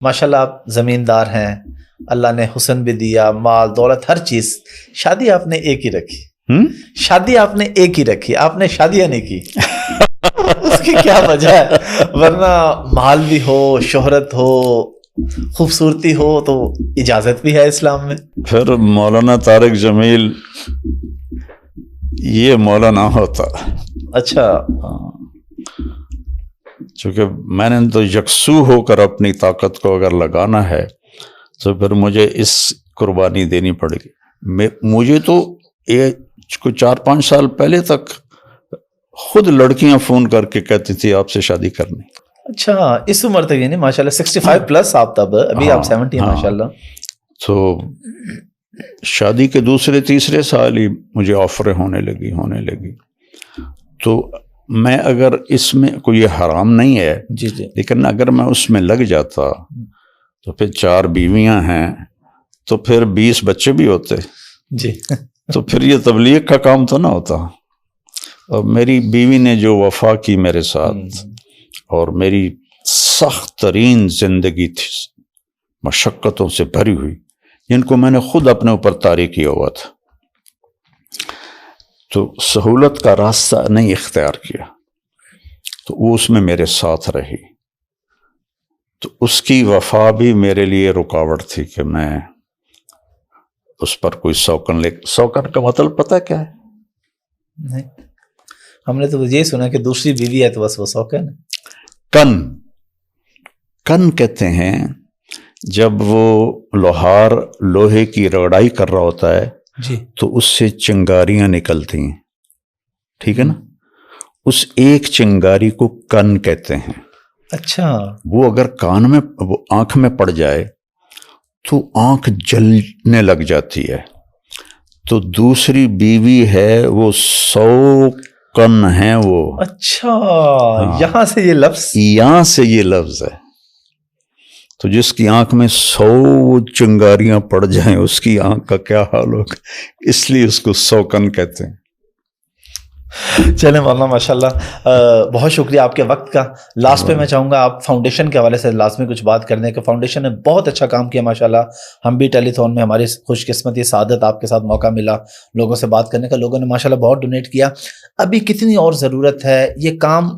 ماشاءاللہ آپ زمیندار ہیں، اللہ نے حسن بھی دیا، مال دولت ہر چیز، شادی آپ نے ایک ہی رکھی، شادی آپ نے ایک ہی رکھی، آپ نے شادیاں نہیں کی اس کی کیا وجہ ہے؟ ورنہ مال بھی ہو، شہرت ہو، خوبصورتی ہو تو اجازت بھی ہے اسلام میں۔ پھر مولانا طارق جمیل یہ مولانا ہوتا۔ اچھا، چونکہ میں نے تو یکسو ہو کر اپنی طاقت کو اگر لگانا ہے تو پھر مجھے اس قربانی دینی پڑے گی۔ مجھے تو 4-5 سال پہلے تک خود لڑکیاں فون کر کے کہتی تھی آپ سے شادی کرنی۔ اچھا، اس عمر تک یعنی ماشاءاللہ 65 پلس آپ تب، ابھی آپ 70 ہیں ماشاءاللہ۔ تو شادی کے دوسرے تیسرے سال ہی مجھے آفریں ہونے لگی۔ تو میں اگر اس میں کوئی حرام نہیں ہے جی جی، لیکن اگر میں اس میں لگ جاتا تو پھر 4 بیویاں ہیں تو پھر 20 بچے بھی ہوتے جی تو پھر یہ تبلیغ کا کام تو نہ ہوتا۔ اور میری بیوی نے جو وفا کی میرے ساتھ، اور میری سخت ترین زندگی تھی، مشقتوں سے بھری ہوئی، جن کو میں نے خود اپنے اوپر طاری کیا ہوا تھا، تو سہولت کا راستہ نہیں اختیار کیا، تو وہ اس میں میرے ساتھ رہی۔ تو اس کی وفا بھی میرے لیے رکاوٹ تھی کہ میں اس پر کوئی سوکن کا مطلب پتہ کیا ہے؟ نہیں، ہم نے تو یہی سنا کہ دوسری بیوی ہے تو بس وہ سوکن ہے۔ کن کہتے ہیں جب وہ لوہے کی رگڑائی کر رہا ہوتا ہے جی، تو اس سے چنگاریاں نکلتی ہیں، ٹھیک ہے نا؟ اس ایک چنگاری کو کن کہتے ہیں۔ اچھا، وہ اگر وہ آنکھ میں پڑ جائے تو آنکھ جلنے لگ جاتی ہے۔ تو دوسری بیوی ہے وہ 100 کن ہیں وہ۔ اچھا، یہاں سے یہ لفظ ہے۔ تو جس کی آنکھ میں 100 چنگاریاں پڑ جائیں اس کی آنکھ کا کیا حال ہوگا، اس لیے اس کو 100 کن کہتے ہیں۔ چلیں مولانا ماشاءاللہ بہت شکریہ آپ کے وقت کا۔ لاسٹ پہ میں چاہوں گا آپ فاؤنڈیشن کے حوالے سے لازمی کچھ بات کرنے کہ فاؤنڈیشن نے بہت اچھا کام کیا ماشاءاللہ۔ ہم بھی ٹیلی تھون میں ہماری خوش قسمتی سعادت آپ کے ساتھ موقع ملا لوگوں سے بات کرنے کا، لوگوں نے ماشاءاللہ بہت ڈونیٹ کیا۔ ابھی کتنی اور ضرورت ہے؟ یہ کام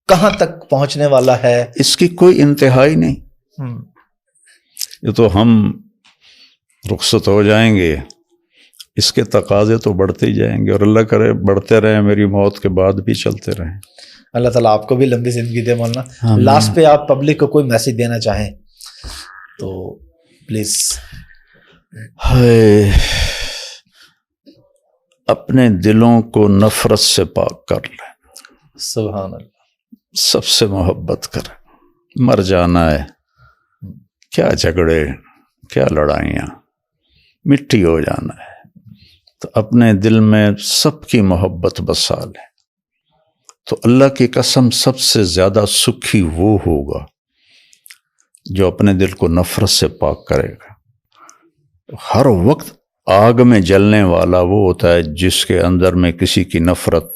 کہاں تک پہنچنے والا ہے؟ اس کی کوئی انتہائی نہیں۔ یہ تو ہم رخصت ہو جائیں گے، اس کے تقاضے تو بڑھتے ہی جائیں گے، اور اللہ کرے بڑھتے رہیں، میری موت کے بعد بھی چلتے رہیں۔ اللہ تعالیٰ آپ کو بھی لمبی زندگی دے مولانا۔ لاسٹ پہ آپ پبلک کو کوئی میسج دینا چاہیں تو پلیز۔ اپنے دلوں کو نفرت سے پاک کر لیں، سبحان اللہ، سب سے محبت کریں۔ مر جانا ہے، کیا جھگڑے، کیا لڑائیاں، مٹی ہو جانا ہے، تو اپنے دل میں سب کی محبت بسا لیں۔ تو اللہ کی قسم سب سے زیادہ سکھی وہ ہوگا جو اپنے دل کو نفرت سے پاک کرے گا۔ ہر وقت آگ میں جلنے والا وہ ہوتا ہے جس کے اندر میں کسی کی نفرت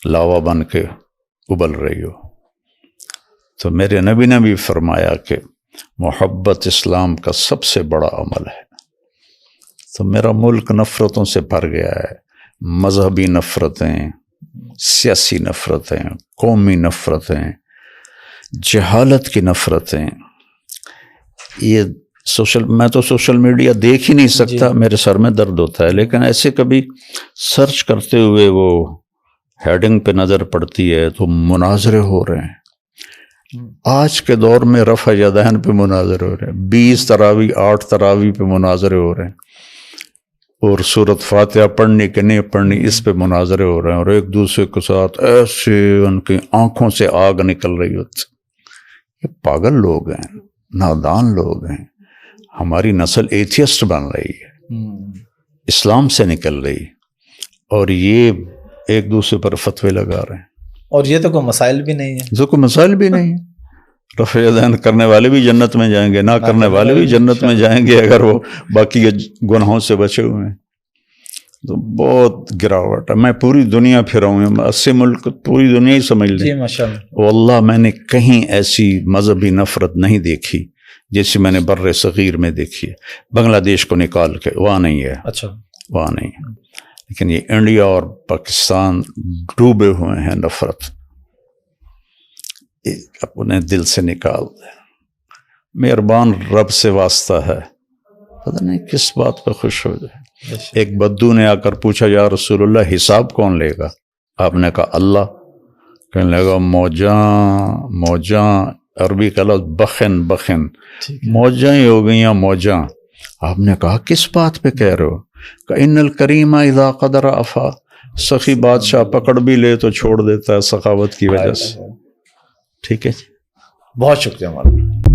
لاوا بن کے ابل رہی ہو۔ تو میرے نبی نے بھی فرمایا کہ محبت اسلام کا سب سے بڑا عمل ہے۔ تو میرا ملک نفرتوں سے بھر گیا ہے، مذہبی نفرتیں، سیاسی نفرتیں، قومی نفرتیں، جہالت کی نفرتیں۔ یہ میں تو سوشل میڈیا دیکھ ہی نہیں سکتا، میرے سر میں درد ہوتا ہے، لیکن ایسے کبھی سرچ کرتے ہوئے وہ ہیڈنگ پہ نظر پڑتی ہے تو مناظرے ہو رہے ہیں۔ آج کے دور میں رفع یدین پہ مناظرے ہو رہے ہیں، 20 تراویح 8 تراویح پہ مناظرے ہو رہے ہیں، اور سورۃ فاتحہ پڑھنی کہ نہیں پڑھنی اس پہ مناظرے ہو رہے ہیں، اور ایک دوسرے کے ساتھ ایسے ان کی آنکھوں سے آگ نکل رہی ہوتی۔ یہ پاگل لوگ ہیں، نادان لوگ ہیں۔ ہماری نسل ایتھیسٹ بن رہی ہے، اسلام سے نکل رہی، اور یہ ایک دوسرے پر فتوے لگا رہے ہیں، اور یہ تو کوئی مسائل بھی نہیں ہے، جو کوئی مسائل بھی نہیں ہے۔ رفع یدین کرنے والے بھی جنت میں جائیں گے، نہ کرنے والے بھی جنت میں جائیں گے اگر وہ باقی گناہوں سے بچے ہوئے ہیں۔ تو بہت گراوٹ ہے. میں پوری دنیا پھرا ہوں, 80 ملک پوری دنیا ہی سمجھ جی لیں. ماشاءاللہ. واللہ میں نے کہیں ایسی مذہبی نفرت نہیں دیکھی جیسے میں نے بر صغیر میں دیکھی ہے. بنگلہ دیش کو نکال کے وہاں نہیں ہے, اچھا وہاں نہیں ہے. لیکن یہ انڈیا اور پاکستان ڈوبے ہوئے ہیں نفرت, اپنے دل سے نکال دے. مہربان رب سے واسطہ ہے, پتہ نہیں کس بات پہ خوش ہو جائے. ایک بدو نے آ کر پوچھا یا رسول اللہ حساب کون لے گا؟ آپ نے کہا اللہ. کہنے لگا موجاں عربی کا لفظ بخن بخن, موجاں ہی ہو گئیں موجاں. آپ نے کہا کس بات پہ کہہ رہے ہو؟ کہ ان الکریم اذا قدر عفا, سخی بادشاہ پکڑ بھی لے تو چھوڑ دیتا ہے سخاوت کی وجہ سے. ٹھیک ہے, بہت شکریہ مولانا.